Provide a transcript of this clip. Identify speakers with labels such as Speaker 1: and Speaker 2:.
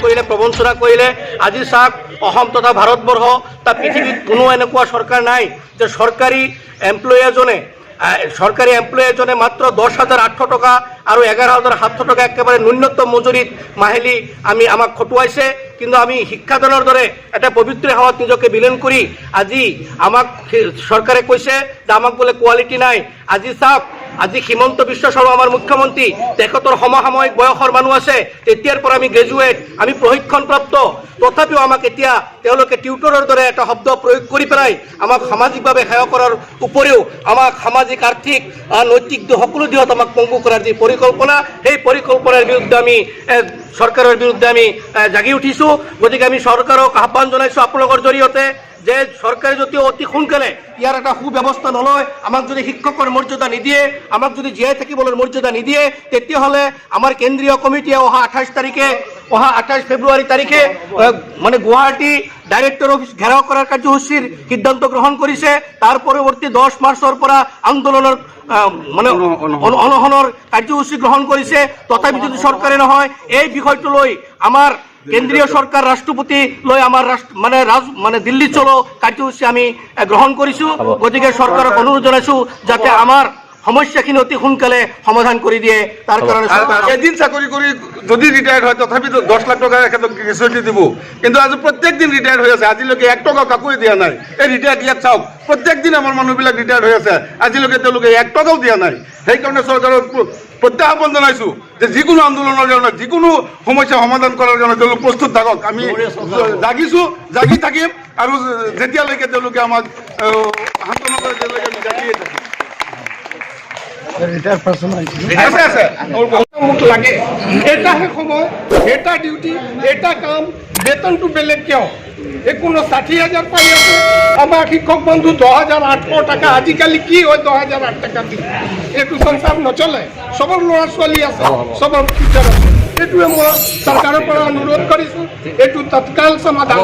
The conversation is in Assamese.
Speaker 1: কৰিলে, প্ৰবঞ্চনা কৰিলে। আজি চাওক, অসম তথা ভাৰতবৰ্ষ বা পৃথিৱীত কোনো এনেকুৱা চৰকাৰ নাই যে চৰকাৰী এমপ্লয়ী এজনে মাত্ৰ 10,800 টকা আৰু 11,700 টকা একেবাৰে ন্যূনতম মজুৰিত মাহিলী আমাক খটুৱাইছে। কিন্তু আমি শিক্ষাদানৰ দৰে এটা পবিত্ৰ সেৱাত নিজকে বিলীন কৰি আজি আমাক চৰকাৰে কৈছে যে আমাক বোলে কোৱালিটি নাই। আজি চাওক, আজি হিমন্ত বিশ্ব শৰ্মা আমাৰ মুখ্যমন্ত্ৰী, তেখেতৰ সমসাময়িক বয়সৰ মানুহ আছে, তেতিয়াৰ পৰা আমি গ্ৰেজুৱেট, আমি প্ৰশিক্ষণপ্ৰাপ্ত, তথাপিও আমাক এতিয়া তেওঁলোকে টিউটৰৰ দৰে এটা শব্দ প্ৰয়োগ কৰি পেলাই আমাক সামাজিকভাৱে সেৱা কৰাৰ উপৰিও আমাক সামাজিক, আৰ্থিক, নৈতিক সকলো দিশত আমাক পংগু কৰাৰ যি পৰিকল্পনা, সেই পৰিকল্পনাৰ বিৰুদ্ধে আমি চৰকাৰৰ বিৰুদ্ধে আমি জাগি উঠিছোঁ। গতিকে আমি চৰকাৰক আহ্বান জনাইছোঁ আপোনালোকৰ জৰিয়তে যে চৰকাৰে যদি অতি সোনকালে ইয়াৰ এটা সুব্যৱস্থা নলয়, আমাক যদি শিক্ষকৰ মৰ্যাদা নিদিয়ে, আমাক যদি জীয়াই থাকিবলৈ মৰ্যাদা নিদিয়ে, তেতিয়াহ'লে আমাৰ কেন্দ্ৰীয় কমিটিয়ে অহা 28 ফেব্ৰুৱাৰী তাৰিখে মানে গুৱাহাটী ডাইৰেক্টৰ অফিচ ঘেৰাও কৰাৰ কাৰ্যসূচীৰ সিদ্ধান্ত গ্ৰহণ কৰিছে। তাৰ পৰৱৰ্তী 10 মাৰ্চৰ পৰা আন্দোলনৰ মানে অনশনৰ কাৰ্যসূচী গ্ৰহণ কৰিছে। তথাপি যদি চৰকাৰে নহয়, এই বিষয়টো লৈ আমাৰ কেন্দ্ৰীয় চৰকাৰ, ৰাষ্ট্ৰপতি লৈ আমাৰ মানে দিল্লীত চলো কাৰ্যসূচী আমি গ্ৰহণ কৰিছোঁ। গতিকে চৰকাৰক অনুৰোধ জনাইছোঁ যাতে আমাৰ সমস্যাখিনি অতি সোনকালে সমাধান কৰি দিয়ে। তাৰ কাৰণে
Speaker 2: এদিন চাকৰি কৰি যদি ৰিটায়াৰ্ড হয় তথাপি 10 লাখ টকা এখেতক গ্ৰেচুইটি দিব, কিন্তু আজি প্ৰত্যেক দিন ৰিটায়াৰ্ড হৈ আছে, আজিলৈকে 1 টকা কাকোৱে দিয়া নাই। এই ৰিটায়াৰ্ড ইয়াত চাওক, প্ৰত্যেক দিন আমাৰ মানুহবিলাক ৰিটায়াৰ্ড হৈ আছে, আজিলৈকে তেওঁলোকে 1 টকাও দিয়া নাই। সেইকাৰণে চৰকাৰক প্ৰত্যাহ্বান জনাইছোঁ যে যিকোনো আন্দোলনৰ কাৰণে, যিকোনো সমস্যা সমাধান কৰাৰ কাৰণে তেওঁলোক প্ৰস্তুত থাকক। আমি জাগি থাকিম আৰু যেতিয়ালৈকে তেওঁলোকে আমাক সান্তনা কৰে তেতিয়ালৈকে আমি জাগিয়ে থাকিম।
Speaker 3: মোক লাগে এটাহে সময়, এটা ডিউটি, এটা কাম, বেতনটো বেলেগ কিয়? কোনো 60,000 পাই আছে, আমাৰ শিক্ষক বন্ধু 10,800 টাকা। আজিকালি কি হয় 10,008 টাকা দি? এইটো সংসাৰ নচলে। চবৰ ল'ৰা ছোৱালী আছে, চবৰ ফিউচাৰ আছে। এইটোৱে মই চৰকাৰৰ পৰা অনুৰোধ কৰিছোঁ, এইটো তৎকাল সমাধান।